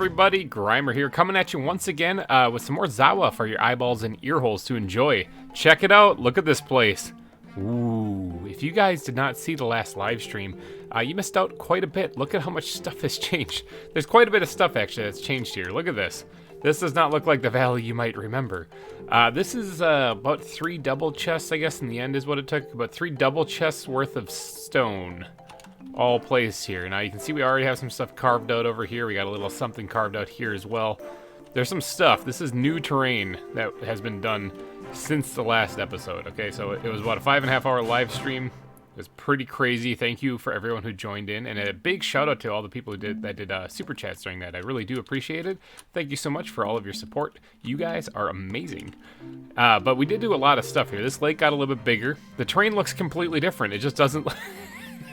everybody? GReimer here, coming at you once again with some more ZAWA for your eyeballs and ear holes to enjoy. Check it out. Look at this place. Ooh, if you guys did not see the last live stream, you missed out quite a bit. Look at how much stuff has changed. There's quite a bit of stuff actually that's changed here. Look at this. This does not look like the valley you might remember. This is about 3 double chests, I guess, in the end is what it took. About 3 double chests worth of stone. All placed here. Now you can see we already have some stuff carved out over here. We got a little something carved out here as well. There's some stuff. This is new terrain that has been done since the last episode. Okay, so it was about a 5.5 hour live stream. It was pretty crazy. Thank you for everyone who joined in, and a big shout out to all the people who did super chats during that. I really do appreciate it. Thank you so much for all of your support. You guys are amazing. But we did do a lot of stuff here. This lake got a little bit bigger. The terrain looks completely different. It just doesn't.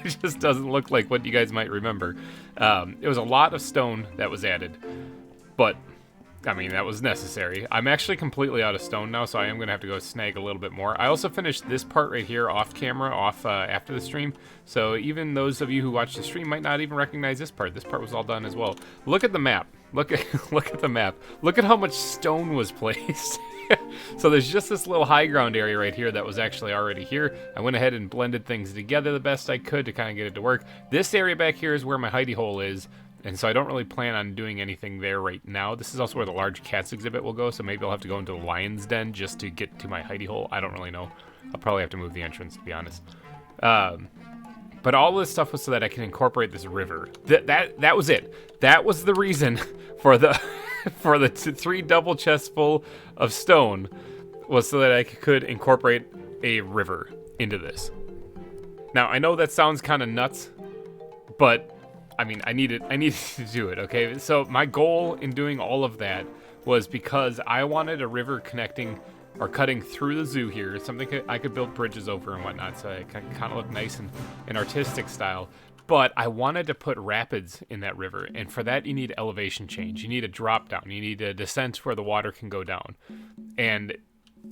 It just doesn't look like what you guys might remember. It was a lot of stone that was added, but I mean, that was necessary. I'm actually completely out of stone now, so I am going to have to go snag a little bit more. I also finished this part right here off camera, after the stream, so even those of you who watch the stream might not even recognize this part. This part was all done as well. Look at the map. Look at the map. Look at how much stone was placed. So there's just this little high ground area right here that was actually already here. I went ahead and blended things together the best I could to kind of get it to work. This area back here is where my hidey hole is, and so I don't really plan on doing anything there right now. This is also where the large cats exhibit will go, so maybe I'll have to go into the lion's den just to get to my hidey hole. I don't really know. I'll probably have to move the entrance, to be honest. But all this stuff was so that I can incorporate this river. That was it. That was the reason for the for the 3 double chests full of stone, was so that I could incorporate a river into this. Now I know that sounds kind of nuts, but I mean I needed to do it. Okay, so my goal in doing all of that was because I wanted a river connecting or cutting through the zoo here, something I could build bridges over and whatnot, so it can kind of look nice and artistic style. But I wanted to put rapids in that river, and for that you need elevation change. You need a drop down. You need a descent where the water can go down. And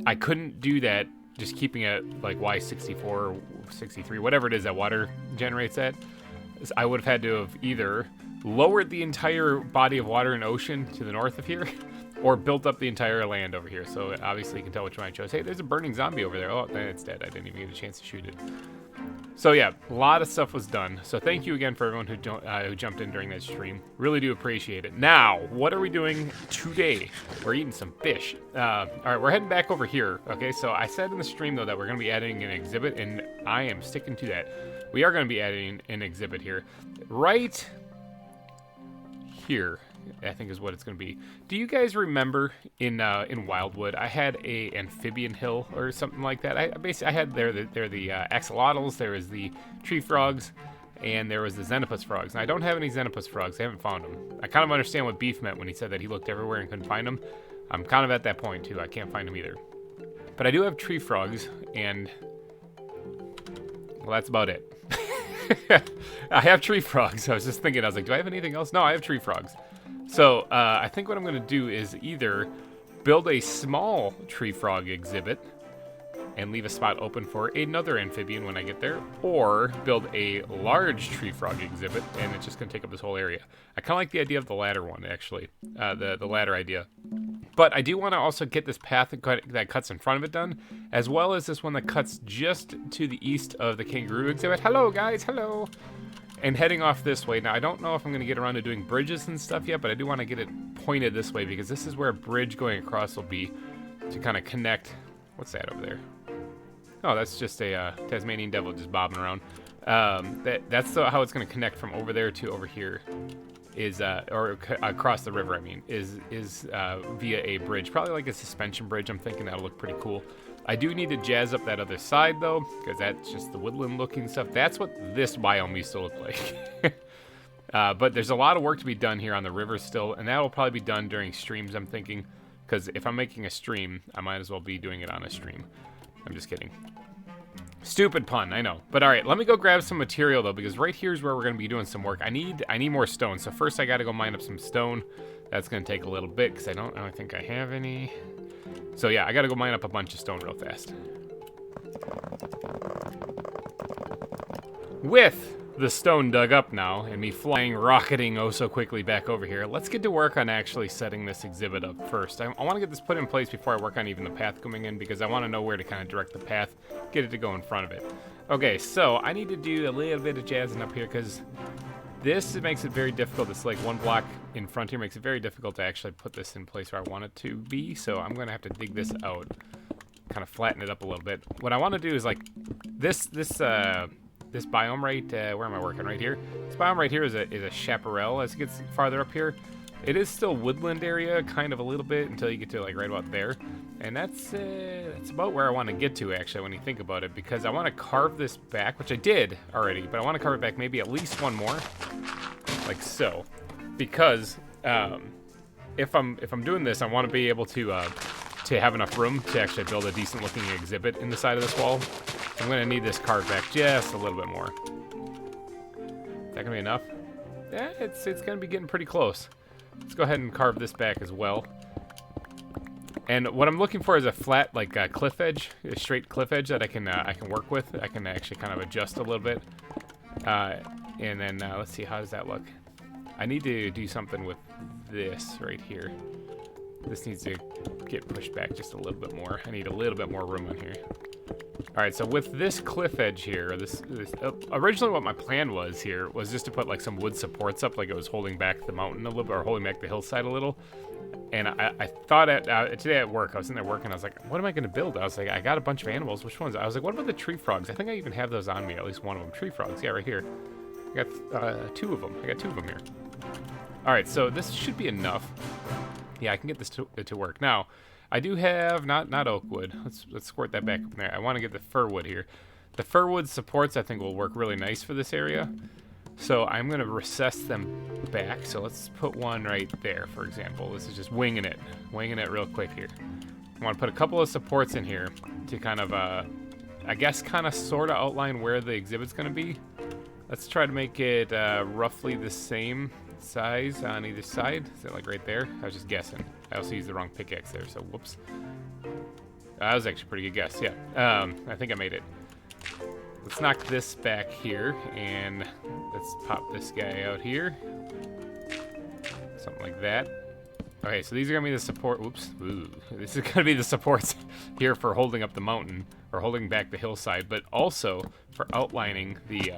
I couldn't do that just keeping it like Y64 or 63, whatever it is that water generates at. I would have had to have either lowered the entire body of water and ocean to the north of here, or built up the entire land over here. So obviously you can tell which one I chose. Hey, there's a burning zombie over there. Oh, then it's dead. I didn't even get a chance to shoot it. So yeah, a lot of stuff was done. So thank you again for everyone who jumped in during that stream. Really do appreciate it. Now, what are we doing today? We're eating some fish. All right, we're heading back over here. Okay, so I said in the stream though that we're going to be adding an exhibit, and I am sticking to that. We are going to be adding an exhibit here, right here, I think is what it's going to be. Do you guys remember in Wildwood, I had a amphibian hill or something like that? I had the axolotls, there was the tree frogs, and there was the xenopus frogs. And I don't have any xenopus frogs. I haven't found them. I kind of understand what Beef meant when he said that he looked everywhere and couldn't find them. I'm kind of at that point too. I can't find them either. But I do have tree frogs, and well, that's about it. I have tree frogs. I was just thinking, I was like, do I have anything else? No, I have tree frogs. So I think what I'm going to do is either build a small tree frog exhibit and leave a spot open for another amphibian when I get there, or build a large tree frog exhibit and it's just going to take up this whole area. I kind of like the idea of the latter one, actually, the latter idea. But I do want to also get this path that cuts in front of it done, as well as this one that cuts just to the east of the kangaroo exhibit. Hello, guys. Hello. And heading off this way. Now, I don't know if I'm going to get around to doing bridges and stuff yet, but I do want to get it pointed this way, because this is where a bridge going across will be to kind of connect. What's that over there? Oh, that's just a Tasmanian devil just bobbing around. That's how it's going to connect from over there to over here, is across the river, I mean, is via a bridge. Probably like a suspension bridge. I'm thinking that'll look pretty cool. I do need to jazz up that other side, though, because that's just the woodland-looking stuff. That's what this biome used to look like. But there's a lot of work to be done here on the river still, and that will probably be done during streams, I'm thinking, because if I'm making a stream, I might as well be doing it on a stream. I'm just kidding. Stupid pun, I know. But all right, let me go grab some material, though, because right here is where we're going to be doing some work. I need more stone, so first I got to go mine up some stone. That's going to take a little bit, because I don't think I have any. So yeah, I gotta go mine up a bunch of stone real fast. With the stone dug up now, and me flying, rocketing oh so quickly back over here, let's get to work on actually setting this exhibit up first. I want to get this put in place before I work on even the path coming in, because I want to know where to kind of direct the path, get it to go in front of it. Okay, so I need to do a little bit of jazzing up here, because this makes it very difficult. This like one block in front here makes it very difficult to actually put this in place where I want it to be, so I'm going to have to dig this out, kind of flatten it up a little bit. What I want to do is like this biome right, where am I working? Right here. This biome right here is a chaparral as it gets farther up here. It is still woodland area, kind of a little bit, until you get to like right about there. And that's about where I want to get to actually when you think about it, because I want to carve this back, which I did already, but I want to carve it back maybe at least one more, like so. Because if I'm doing this, I want to be able to have enough room to actually build a decent looking exhibit in the side of this wall. So I'm going to need this carved back just a little bit more. Is that going to be enough? Yeah, it's going to be getting pretty close. Let's go ahead and carve this back as well. And what I'm looking for is a flat, like a cliff edge, a straight cliff edge that I can work with. I can actually kind of adjust a little bit. And then let's see, how does that look? I need to do something with this right here. This needs to get pushed back just a little bit more. I need a little bit more room in here. All right, so with this cliff edge here, originally what my plan was here was just to put like some wood supports up, like it was holding back the mountain a little bit, or holding back the hillside a little. And I thought today at work, I was in there working, I was like, what am I going to build? I was like, I got a bunch of animals. Which ones? I was like, what about the tree frogs? I think I even have those on me, at least one of them. Tree frogs, yeah, right here. I got two of them. I got two of them here. All right, so this should be enough. Yeah, I can get this to work. Now, I do have, not oak wood. Let's squirt that back up in there. I want to get the fir wood here. The fir wood supports, I think, will work really nice for this area. So I'm going to recess them back. So let's put one right there, for example. This is just winging it real quick here. I want to put a couple of supports in here to kind of, I guess, kind of sort of outline where the exhibit's going to be. Let's try to make it roughly the same size on either side. Is that like right there? I was just guessing. I also used the wrong pickaxe there, so whoops. That was actually a pretty good guess, yeah. I think I made it. Let's knock this back here, and let's pop this guy out here. Something like that. Okay, so these are going to be the support, whoops. Ooh, this is going to be the supports here for holding up the mountain, or holding back the hillside, but also for outlining the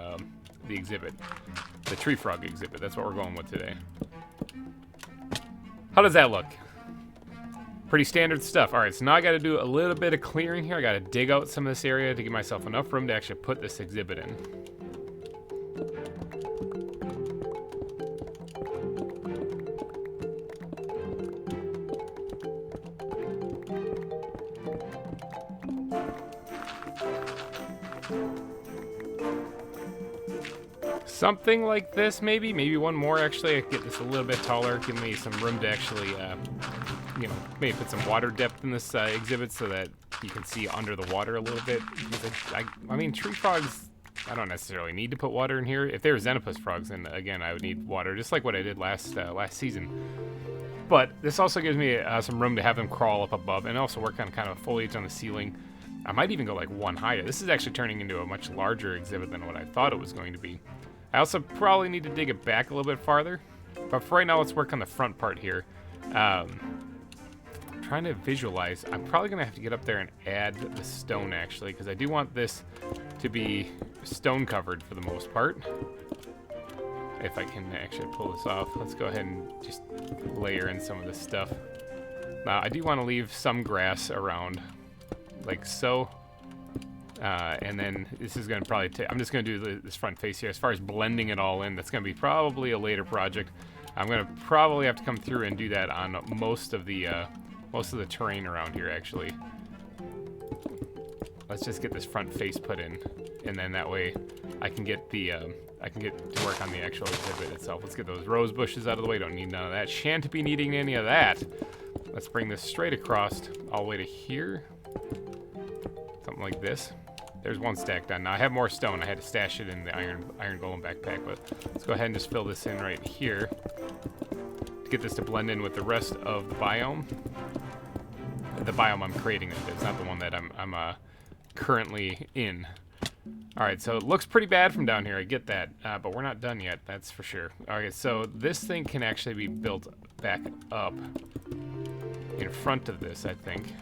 exhibit. The tree frog exhibit, that's what we're going with today. How does that look? Pretty standard stuff. All right, so now I got to do a little bit of clearing here. I got to dig out some of this area to give myself enough room to actually put this exhibit in. Something like this, maybe one more actually. I could get this a little bit taller, give me some room to actually, you know, maybe put some water depth in this exhibit so that you can see under the water a little bit. Because I mean, tree frogs, I don't necessarily need to put water in here. If they were Xenopus frogs, then again, I would need water, just like what I did last season. But this also gives me some room to have them crawl up above, and also work on kind of foliage on the ceiling. I might even go like one higher. This is actually turning into a much larger exhibit than what I thought it was going to be. I also probably need to dig it back a little bit farther. But for right now, let's work on the front part here. Trying to visualize. I'm probably going to have to get up there and add the stone, actually, because I do want this to be stone covered for the most part. If I can actually pull this off. Let's go ahead and just layer in some of this stuff. Now, I do want to leave some grass around, like so. And then this is going to probably take, I'm just going to do this front face here. As far as blending it all in, that's going to be probably a later project. I'm going to probably have to come through and do that on most of the terrain around here, actually. Let's just get this front face put in, and then that way I can get the to work on the actual exhibit itself. Let's get those rose bushes out of the way. Don't need none of that. Shan't be needing any of that. Let's bring this straight across all the way to here. Something like this. There's one stack done. Now I have more stone. I had to stash it in the iron golem backpack, but let's go ahead and just fill this in right here to get this to blend in with the rest of the biome. The biome I'm creating, it's not the one that I'm currently in. All right, so it looks pretty bad from down here. I get that, but we're not done yet. That's for sure. Okay, so this thing can actually be built back up in front of this, I think.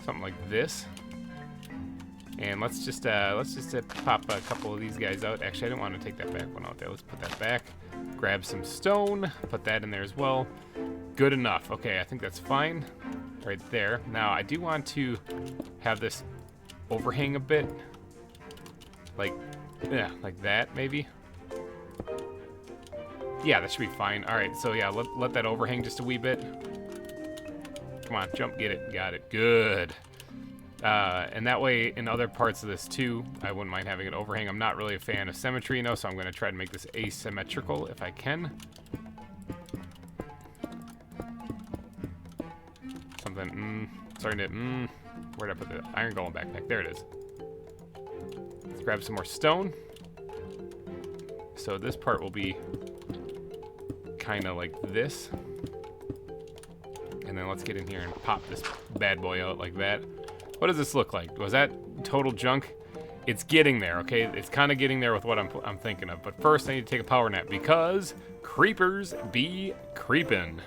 Something like this. And let's just pop a couple of these guys out. Actually, I didn't want to take that back one out there. Let's put that back. Grab some stone. Put that in there as well. Good enough. Okay, I think that's fine. Right there. Now, I do want to have this overhang a bit. Like, yeah, like that, maybe. Yeah, that should be fine. All right, so yeah, let that overhang just a wee bit. Come on, jump, get it. Got it. Good. And that way, in other parts of this too, I wouldn't mind having an overhang. I'm not really a fan of symmetry, you know, so I'm going to try to make this asymmetrical if I can. Something, starting to, where'd I put the iron golem backpack? There it is. Let's grab some more stone. So this part will be kind of like this. And then let's get in here and pop this bad boy out like that. What does this look like? Was that total junk? It's getting there, okay? It's kind of getting there with what I'm thinking of. But first, I need to take a power nap because creepers be creepin'.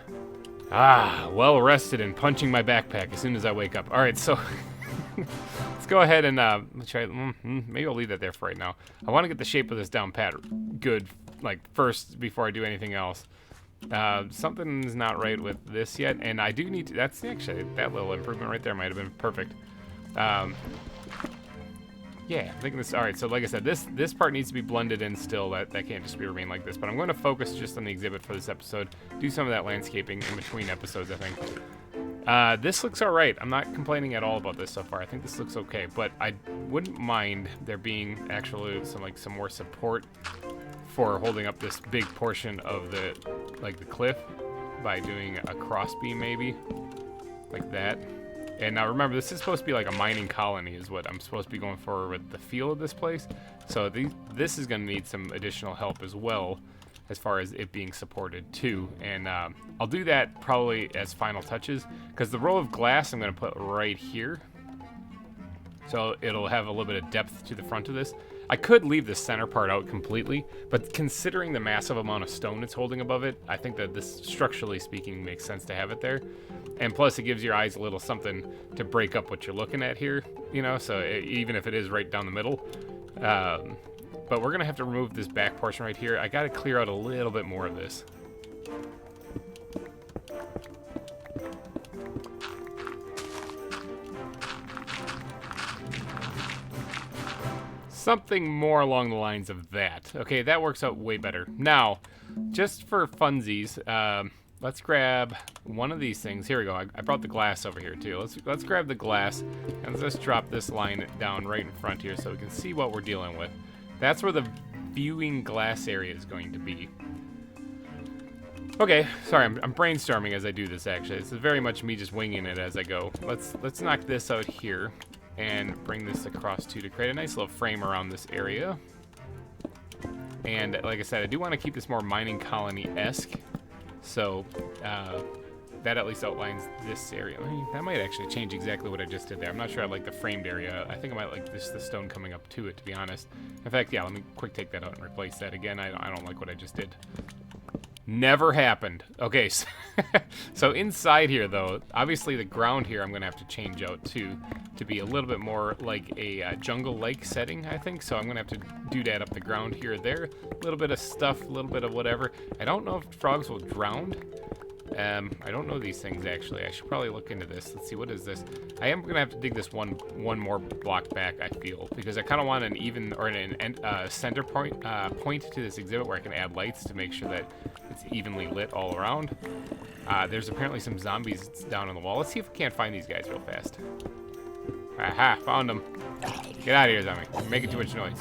Ah, well rested and punching my backpack as soon as I wake up. All right, so let's go ahead and try. Maybe I'll leave that there for right now. I want to get the shape of this down pat good, like first before I do anything else. Something's not right with this yet, and I do need to. That's actually that little improvement right there might have been perfect. Yeah, I think this. All right, so like I said, this part needs to be blended in still. That can't just be remain like this. But I'm going to focus just on the exhibit for this episode. Do some of that landscaping in between episodes, I think. This looks all right. I'm not complaining at all about this so far. I think this looks okay. But I wouldn't mind there being actually some more support for holding up this big portion of the cliff by doing a cross beam maybe like that. And now remember, this is supposed to be like a mining colony is what I'm supposed to be going for with the feel of this place. So this is going to need some additional help as well as far as it being supported too. And I'll do that probably as final touches because the row of glass I'm going to put right here. So it'll have a little bit of depth to the front of this. I could leave the center part out completely, but considering the massive amount of stone it's holding above it, I think that this, structurally speaking, makes sense to have it there. And plus, it gives your eyes a little something to break up what you're looking at here, you know, so even if it is right down the middle. But we're going to have to remove this back portion right here. I got to clear out a little bit more of this. Something more along the lines of that. Okay, that works out way better. Now, just for funsies, let's grab one of these things. Here we go. I brought the glass over here too. Let's grab the glass and let's drop this line down right in front here so we can see what we're dealing with. That's where the viewing glass area is going to be. Okay, sorry, I'm brainstorming as I do this actually. This is very much me just winging it as I go. Let's knock this out here and bring this across too to create a nice little frame around this area. And like I said, I do want to keep this more mining colony-esque. So that at least outlines this area. I mean, that might actually change exactly what I just did there. I'm not sure I like the framed area. I think I might like the stone coming up to it, to be honest. In fact, yeah, let me quick take that out and replace that again. I don't like what I just did. Never happened. Okay, so inside here, though, obviously the ground here I'm going to have to change out to be a little bit more like a jungle-like setting, I think. So I'm going to have to doodad up the ground here or there. A little bit of stuff, a little bit of whatever. I don't know if frogs will drown. I don't know these things, actually. I should probably look into this. Let's see, what is this? I am going to have to dig this one more block back, I feel, because I kind of want an even, or an center point to this exhibit where I can add lights to make sure that it's evenly lit all around. There's apparently some zombies down on the wall. Let's see if we can't find these guys real fast. Aha, found them. Get out of here, zombie. You're making too much noise.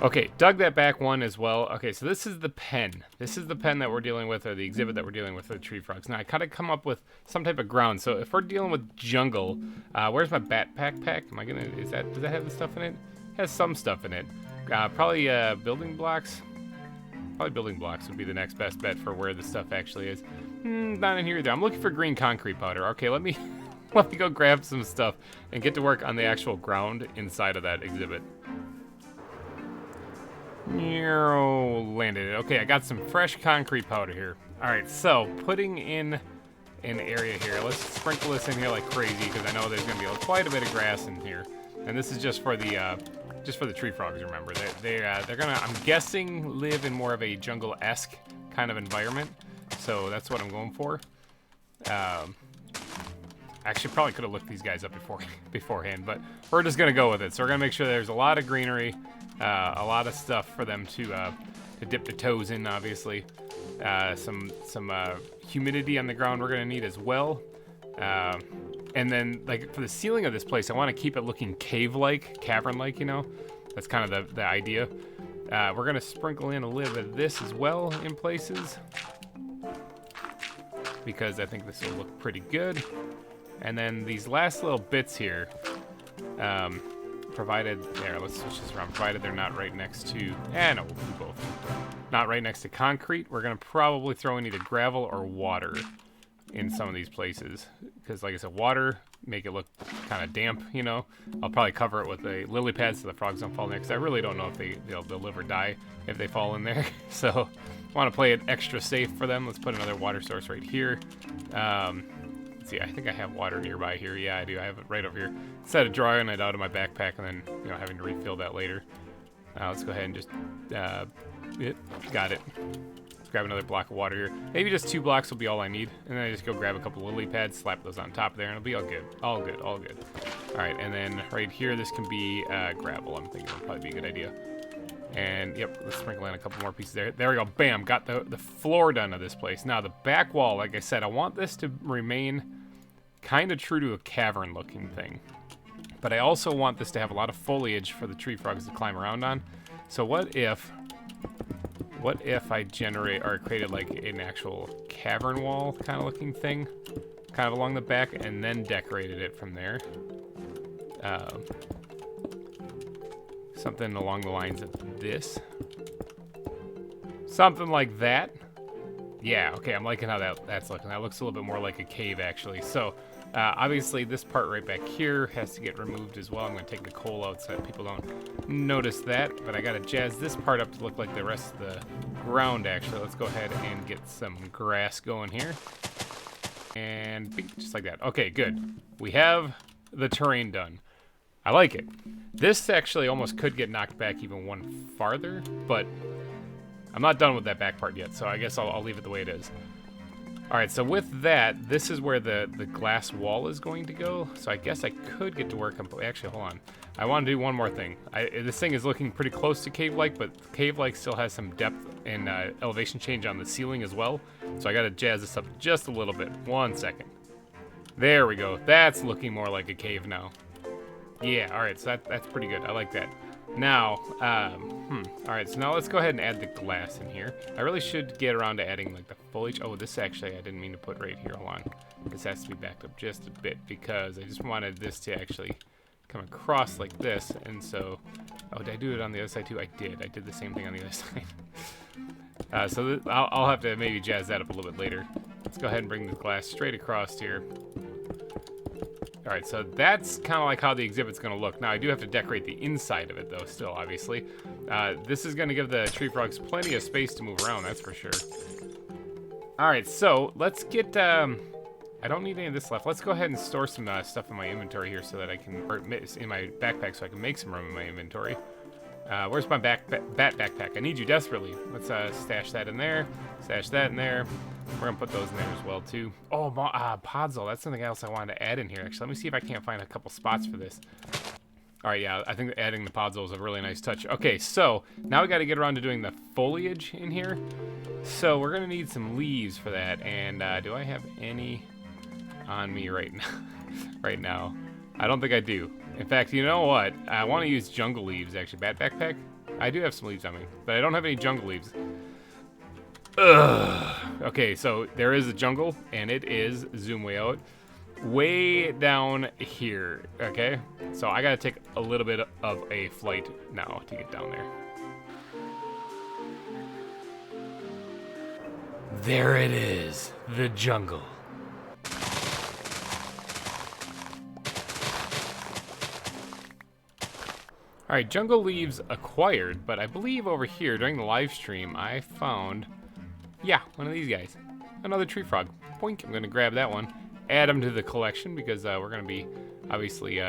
Okay, dug that back one as well. Okay, so this is the pen. This is the pen that we're dealing with, or the exhibit that we're dealing with for the tree frogs. Now, I kind of come up with some type of ground. So if we're dealing with jungle, where's my backpack pack? Am I gonna, does that have the stuff in it? It has some stuff in it. Probably building blocks. Probably building blocks would be the next best bet for where the stuff actually is. Not in here either. I'm looking for green concrete powder. Okay, let me let me go grab some stuff and get to work on the actual ground inside of that exhibit. Landed it. Okay, I got some fresh concrete powder here. All right, so putting in an area here. Let's sprinkle this in here like crazy because I know there's gonna be quite a bit of grass in here. And this is just for the tree frogs. Remember, they're gonna, I'm guessing, live in more of a jungle-esque kind of environment. So that's what I'm going for. Actually, probably could have looked these guys up beforehand, but we're just gonna go with it. So we're gonna make sure there's a lot of greenery, a lot of stuff for them to dip their toes in. Obviously, some humidity on the ground we're gonna need as well. And then, like, for the ceiling of this place, I want to keep it looking cave-like, cavern-like. You know, that's kind of the idea. We're gonna sprinkle in a little bit of this as well in places, because I think this will look pretty good. And then these last little bits here, provided, there, let's switch this around, provided they're not right next to, no, we'll do both. Not right next to concrete, we're gonna probably throw in either gravel or water in some of these places. Because like I said, water, make it look kind of damp, you know. I'll probably cover it with a lily pad so the frogs don't fall in there, because I really don't know if they'll live or die if they fall in there. So, want to play it extra safe for them. Let's put another water source right here. Let's see, I think I have water nearby here. Yeah, I do. I have it right over here. Instead of drawing it out of my backpack and then, you know, having to refill that later. Let's go ahead and just, got it. Let's grab another block of water here. Maybe just 2 blocks will be all I need. And then I just go grab a couple lily pads, slap those on top there, and it'll be all good. All good, all good. All right, and then right here, this can be gravel. I'm thinking it'll probably be a good idea. And, yep, let's sprinkle in a couple more pieces there. There we go, bam, got the floor done of this place. Now, the back wall, like I said, I want this to remain kind of true to a cavern-looking thing. But I also want this to have a lot of foliage for the tree frogs to climb around on. So what if I generate, or created like an actual cavern wall kind of looking thing, kind of along the back, and then decorated it from there? Something along the lines of this. Something like that. Yeah, okay, I'm liking how that's looking. That looks a little bit more like a cave, actually. So, obviously, this part right back here has to get removed as well. I'm going to take the coal out so that people don't notice that. But I got to jazz this part up to look like the rest of the ground, actually. Let's go ahead and get some grass going here. And just like that. Okay, good. We have the terrain done. I like it. This actually almost could get knocked back even one farther, but I'm not done with that back part yet, so I guess I'll leave it the way it is. All right, so with that, this is where the glass wall is going to go. So I guess I could get to work on, actually, hold on. I want to do one more thing. This thing is looking pretty close to cave-like, but cave-like still has some depth and elevation change on the ceiling as well. So I got to jazz this up just a little bit. 1 second. There we go. That's looking more like a cave now. Yeah, all right, so that's pretty good. I like that. Now, all right, so now let's go ahead and add the glass in here. I really should get around to adding like the foliage. Oh, this actually I didn't mean to put right here. Hold on. This has to be backed up just a bit because I just wanted this to actually come across like this. And so, oh, did I do it on the other side too? I did. I did the same thing on the other side. So I'll have to maybe jazz that up a little bit later. Let's go ahead and bring the glass straight across here. All right, so that's kind of like how the exhibit's going to look. Now, I do have to decorate the inside of it, though, still, obviously. This is going to give the tree frogs plenty of space to move around, that's for sure. All right, so let's get... I don't need any of this left. Let's go ahead and store some stuff in my inventory here so that I can... Or in my backpack so I can make some room in my inventory. Where's my bat backpack? I need you desperately. Let's stash that in there. Stash that in there. We're going to put those in there as well, too. Oh, podzol. That's something else I wanted to add in here, actually. Let me see if I can't find a couple spots for this. All right, yeah, I think adding the podzol is a really nice touch. Okay, so now we got to get around to doing the foliage in here. So we're going to need some leaves for that. And do I have any on me right now? I don't think I do. In fact, you know what? I want to use jungle leaves, actually. Bat backpack? I do have some leaves on me, but I don't have any jungle leaves. Ugh. Okay, so there is a jungle, and it is, zoom way out, way down here, okay? So I gotta take a little bit of a flight now to get down there. There it is, the jungle. Alright, jungle leaves acquired, but I believe over here during the live stream I found, yeah, one of these guys. Another tree frog. Boink, I'm going to grab that one, add them to the collection because we're going to be obviously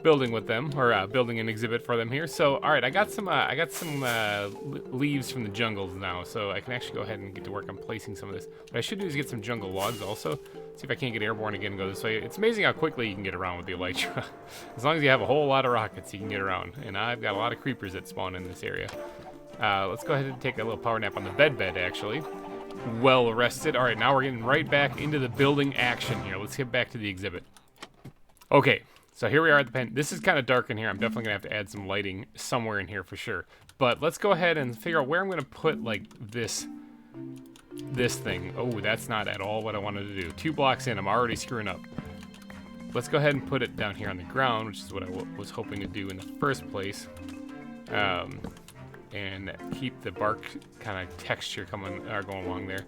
building with them, or building an exhibit for them here. So, alright, I got some leaves from the jungles now, so I can actually go ahead and get to work on placing some of this. What I should do is get some jungle logs also. See if I can't get airborne again and go this way. It's amazing how quickly you can get around with the elytra. As long as you have a whole lot of rockets, you can get around. And I've got a lot of creepers that spawn in this area. Let's go ahead and take a little power nap on the bed, actually. Well rested. Alright, now we're getting right back into the building action here. Let's get back to the exhibit. Okay, so here we are at the pen. This is kind of dark in here. I'm definitely going to have to add some lighting somewhere in here for sure. But let's go ahead and figure out where I'm going to put, like, this thing. Oh, that's not at all what I wanted to do. 2 blocks in, I'm already screwing up. Let's go ahead and put it down here on the ground, which is what I was hoping to do in the first place. And keep the bark kind of texture going along there.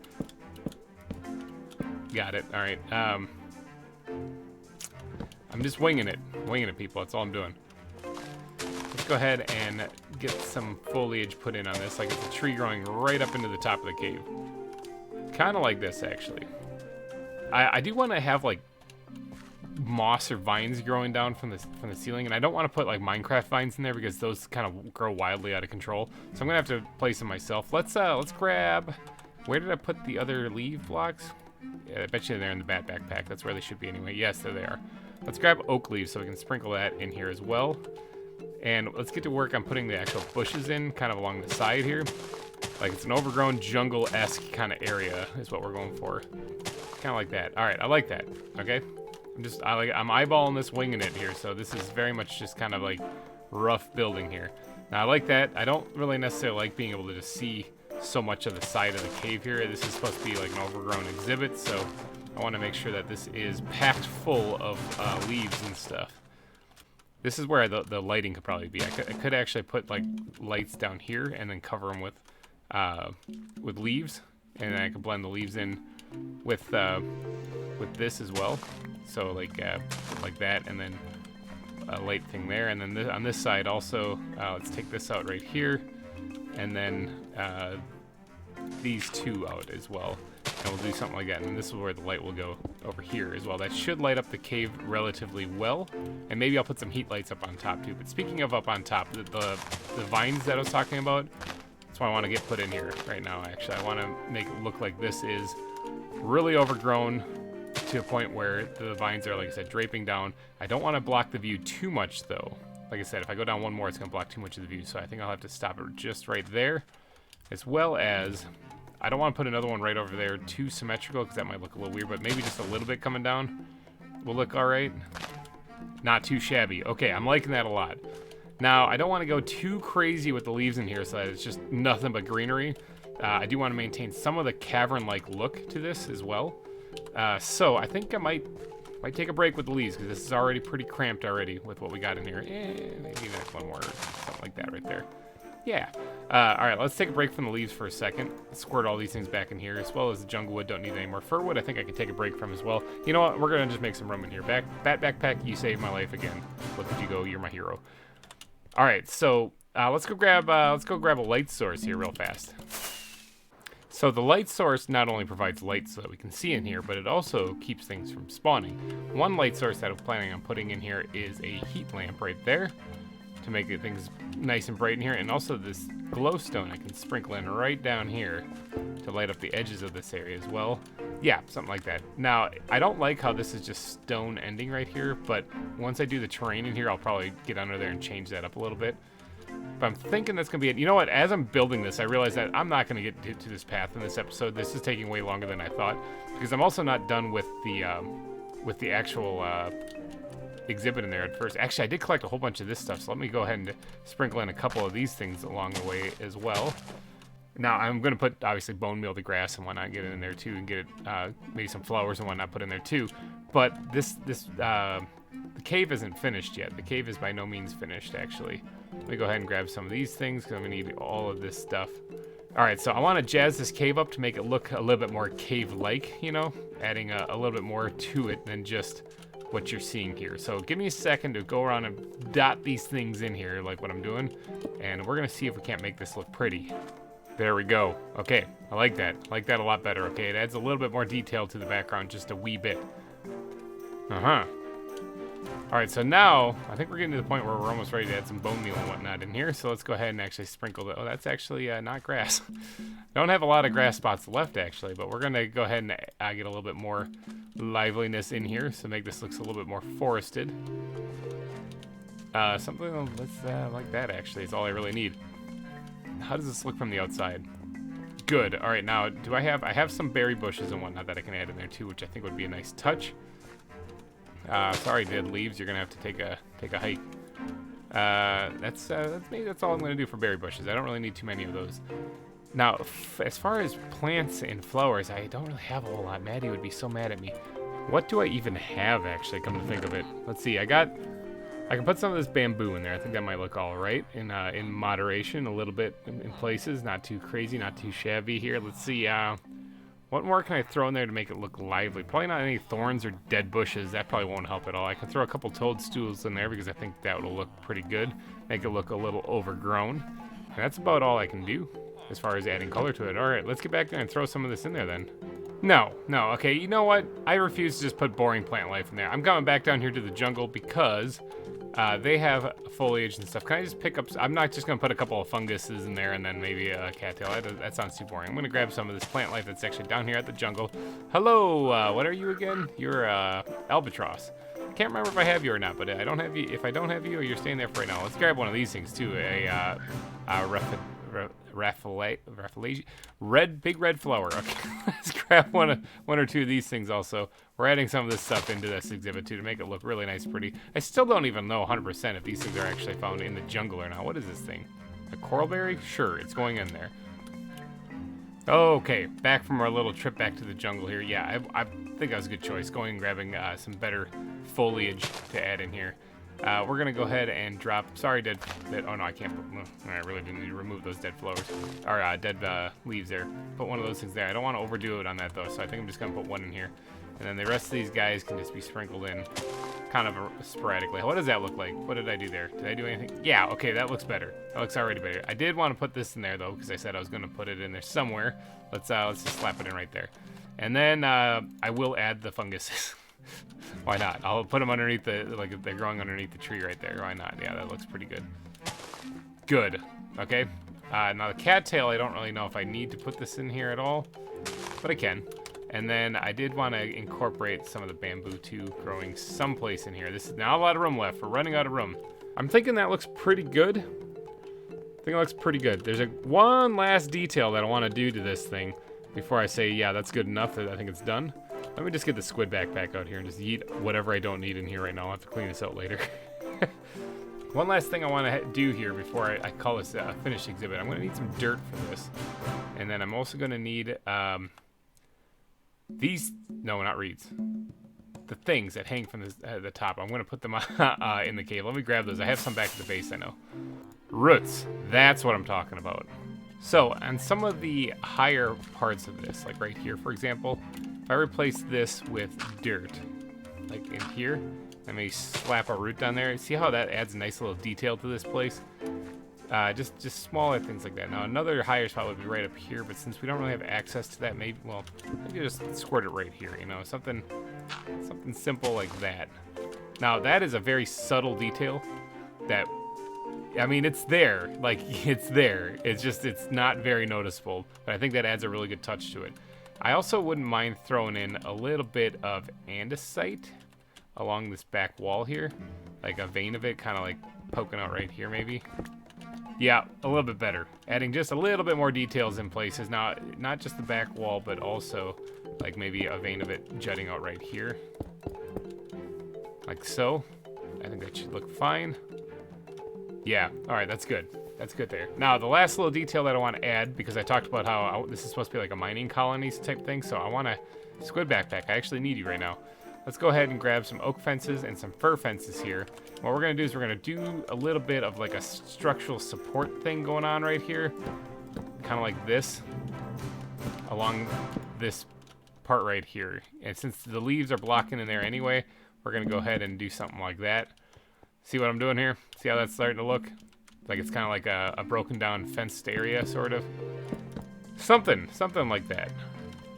Got it. All right. I'm just winging it, people. That's all I'm doing. Let's go ahead and get some foliage put in on this, like it's a tree growing right up into the top of the cave. Kind of like this, actually. I do want to have like moss or vines growing down from the ceiling, and I don't want to put like Minecraft vines in there because those kind of grow wildly out of control. So I'm gonna have to place them myself. Let's grab. Where did I put the other leaf blocks? Yeah, I bet you they're in the bat backpack. That's where they should be anyway. Yes, there they are. Let's grab oak leaves so we can sprinkle that in here as well. And let's get to work on putting the actual bushes in, kind of along the side here. Like it's an overgrown jungle-esque kind of area is what we're going for. Kind of like that. All right, I like that. Okay. I'm eyeballing this, winging it here. So this is very much just kind of like rough building here. Now I like that. I don't really necessarily like being able to just see so much of the side of the cave here. This is supposed to be like an overgrown exhibit, so I want to make sure that this is packed full of leaves and stuff. This is where the lighting could probably be. I could actually put like lights down here and then cover them with leaves, and then I could blend the leaves in with this as well. So like that, and then a light thing there, and then on this side also. Let's take this out right here, and then these two out as well. And we'll do something like that, and this is where the light will go over here as well. That should light up the cave relatively well, and maybe I'll put some heat lights up on top too. But speaking of up on top, the vines that I was talking about, that's what I want to get put in here right now. Actually, I want to make it look like this is really overgrown to a point where the vines are, like I said, draping down. I don't want to block the view too much though. Like I said, if I go down one more, it's going to block too much of the view, so I think I'll have to stop it just right there, as well as I don't want to put another one right over there too symmetrical because that might look a little weird, but maybe just a little bit coming down will look all right. Not too shabby. Okay, I'm liking that a lot. Now, I don't want to go too crazy with the leaves in here so that it's just nothing but greenery. I do want to maintain some of the cavern-like look to this as well. So I think I might take a break with the leaves because this is already pretty cramped already with what we got in here. Maybe next one more, something like that right there. Yeah. All right, let's take a break from the leaves for a second. Squirt all these things back in here, as well as the jungle wood. Don't need any more fir wood. I think I can take a break from as well. You know what? We're gonna just make some room in here. Bat backpack, you saved my life again. Look at you go. You're my hero. All right, so let's go grab a light source here real fast. So the light source not only provides light so that we can see in here, but it also keeps things from spawning. One light source that I'm planning on putting in here is a heat lamp right there, to make things nice and bright in here, and also this glowstone I can sprinkle in right down here to light up the edges of this area as well. Yeah, something like that. Now, I don't like how this is just stone ending right here, but once I do the terrain in here, I'll probably get under there and change that up a little bit. But I'm thinking that's going to be it. You know what? As I'm building this, I realize that I'm not going to get to this path in this episode. This is taking way longer than I thought, because I'm also not done with the actual exhibit in there at first. Actually, I did collect a whole bunch of this stuff, so let me go ahead and sprinkle in a couple of these things along the way as well. Now, I'm going to put, obviously, bone meal, the grass, and whatnot, get it in there, too, and get it, maybe some flowers and whatnot put in there, too. But the cave isn't finished yet. The cave is by no means finished, actually. Let me go ahead and grab some of these things, because I'm going to need all of this stuff. All right, so I want to jazz this cave up to make it look a little bit more cave-like, you know, adding a little bit more to it than just what you're seeing here. So give me a second to go around and dot these things in here, like what I'm doing, and we're gonna see if we can't make this look pretty. There we go. Okay, I like that. I like that a lot better. Okay, it adds a little bit more detail to the background, just a wee bit. Uh-huh. All right, so now I think we're getting to the point where we're almost ready to add some bone meal and whatnot in here. So let's go ahead and actually sprinkle the, oh, that's actually not grass. Don't have a lot of grass spots left actually, but we're gonna go ahead and get a little bit more liveliness in here. So make this look a little bit more forested. Something let's like that actually is all I really need. How does this look from the outside? Good. All right, now I have some berry bushes and whatnot that I can add in there too, which I think would be a nice touch. Sorry, dead leaves. You're gonna have to take a hike. That's all I'm gonna do for berry bushes. I don't really need too many of those. Now, as far as plants and flowers, I don't really have a whole lot. Maddie would be so mad at me. What do I even have actually? Come to think of it, let's see. I can put some of this bamboo in there. I think that might look all right in moderation, a little bit in places. Not too crazy, not too shabby here. Let's see. What more can I throw in there to make it look lively? Probably not any thorns or dead bushes. That probably won't help at all. I can throw a couple toadstools in there because I think that will look pretty good. Make it look a little overgrown. And that's about all I can do as far as adding color to it. All right, let's get back there and throw some of this in there then. No, okay, you know what? I refuse to just put boring plant life in there. I'm coming back down here to the jungle because they have foliage and stuff. Can I just pick up, I'm not just gonna put a couple of funguses in there and then maybe a cattail. That sounds too boring. I'm gonna grab some of this plant life that's actually down here at the jungle. Hello, what are you again? You're albatross. Can't remember if I have you or not, but I don't have you. If I don't have you, you're staying there for right now. Let's grab one of these things too. Big red flower. Okay, let's grab one or two of these things also. We're adding some of this stuff into this exhibit too to make it look really nice, pretty. I still don't even know 100% if these things are actually found in the jungle or not. What is this thing? A coral berry? Sure, it's going in there. Okay, back from our little trip back to the jungle here. Yeah, I think that was a good choice. Going and grabbing some better foliage to add in here. We're gonna go ahead and drop. Sorry, dead. Oh no, I can't. I really didn't need to remove those dead flowers or dead leaves there. Put one of those things there. I don't want to overdo it on that though, so I think I'm just gonna put one in here, and then the rest of these guys can just be sprinkled in, kind of sporadically. What does that look like? What did I do there? Did I do anything? Yeah. Okay, that looks better. That looks already better. I did want to put this in there though, because I said I was gonna put it in there somewhere. Let's just slap it in right there, and then I will add the funguses. Why not? I'll put them underneath like they're growing underneath the tree right there. Why not? Yeah, that looks pretty good. Good. Okay. Now the cattail, I don't really know if I need to put this in here at all, but I can. And then I did want to incorporate some of the bamboo too, growing someplace in here. This is not a lot of room left. We're running out of room. I'm thinking that looks pretty good. I think it looks pretty good. There's one last detail that I want to do to this thing before I say, yeah, that's good enough. I think it's done. Let me just get the squid back out here and just eat whatever I don't need in here right now. I'll have to clean this out later. One last thing I want to do here before I call this a finished exhibit. I'm going to need some dirt for this. And then I'm also going to need these, no, not reeds. The things that hang from the top. I'm going to put them in the cave. Let me grab those. I have some back at the base, I know. Roots. That's what I'm talking about. So, on some of the higher parts of this, like right here, for example, if I replace this with dirt, like in here, and maybe slap a root down there, see how that adds a nice little detail to this place? Just smaller things like that. Now, another higher spot would be right up here, but since we don't really have access to that, maybe just squirt it right here, you know, something simple like that. Now, that is a very subtle detail that, I mean, it's there, like, it's there. It's not very noticeable, but I think that adds a really good touch to it. I also wouldn't mind throwing in a little bit of andesite along this back wall here, like a vein of it, kind of like poking out right here, maybe. Yeah, a little bit better. Adding just a little bit more details in places. Now, not just the back wall, but also like maybe a vein of it jutting out right here, like so. I think that should look fine. Yeah, all right, that's good. That's good there. Now, the last little detail that I want to add, because I talked about how this is supposed to be like a mining colonies type thing, so I want a squid backpack. I actually need you right now. Let's go ahead and grab some oak fences and some fir fences here. What we're going to do is we're going to do a little bit of like a structural support thing going on right here, kind of like this, along this part right here. And since the leaves are blocking in there anyway, we're going to go ahead and do something like that. See what I'm doing here? See how that's starting to look? Like it's kind of like a broken down fenced area, sort of. Something like that.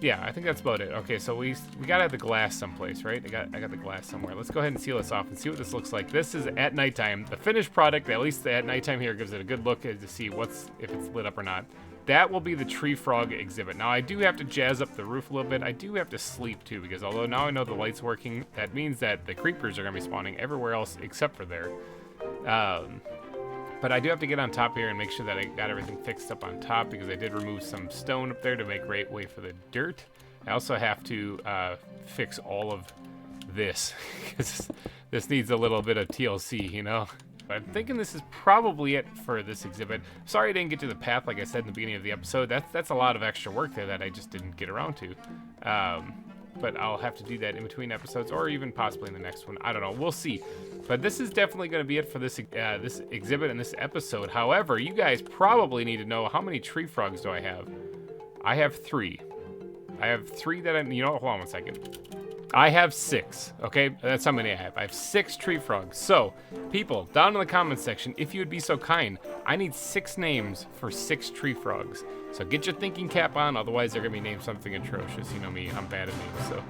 Yeah, I think that's about it. Okay, so we gotta have the glass someplace, right? I got the glass somewhere. Let's go ahead and seal this off and see what this looks like. This is at nighttime. The finished product, at least at nighttime here, gives it a good look to see if it's lit up or not. That will be the tree frog exhibit. Now I do have to jazz up the roof a little bit. I do have to sleep too, because although now I know the light's working, that means that the creepers are gonna be spawning everywhere else except for there. But I do have to get on top here and make sure that I got everything fixed up on top, because I did remove some stone up there to make way for the dirt. I also have to fix all of this, because this needs a little bit of TLC, you know? But I'm thinking this is probably it for this exhibit. Sorry I didn't get to the path like I said in the beginning of the episode. That's a lot of extra work there that I just didn't get around to. But I'll have to do that in between episodes, or even possibly in the next one. I don't know. We'll see. But this is definitely going to be it for this this exhibit and this episode. However, you guys probably need to know, how many tree frogs do I have? I have 3. I have 3 that you know, hold on one second. I have 6, okay? That's how many I have. I have 6 tree frogs. So, people, down in the comments section, if you would be so kind, I need 6 names for 6 tree frogs. So get your thinking cap on, otherwise they're gonna be named something atrocious. You know me, I'm bad at names, so.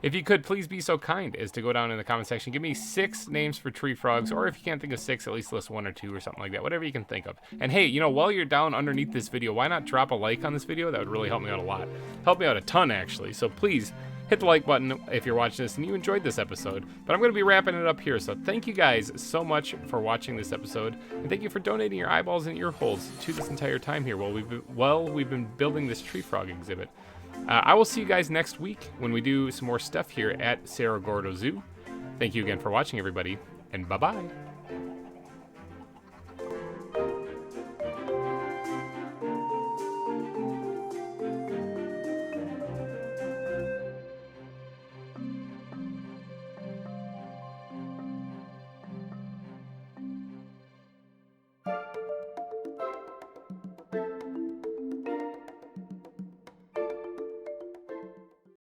If you could, please be so kind as to go down in the comment section, give me 6 names for tree frogs, or if you can't think of 6, at least list 1 or 2 or something like that, whatever you can think of. And hey, you know, while you're down underneath this video, why not drop a like on this video? That would really help me out a lot. Help me out a ton, actually. So please, hit the like button if you're watching this and you enjoyed this episode. But I'm going to be wrapping it up here, so thank you guys so much for watching this episode, and thank you for donating your eyeballs and ear holes to this entire time here while we've been building this tree frog exhibit. I will see you guys next week when we do some more stuff here at Cerro Gordo Zoo. Thank you again for watching, everybody, and bye-bye.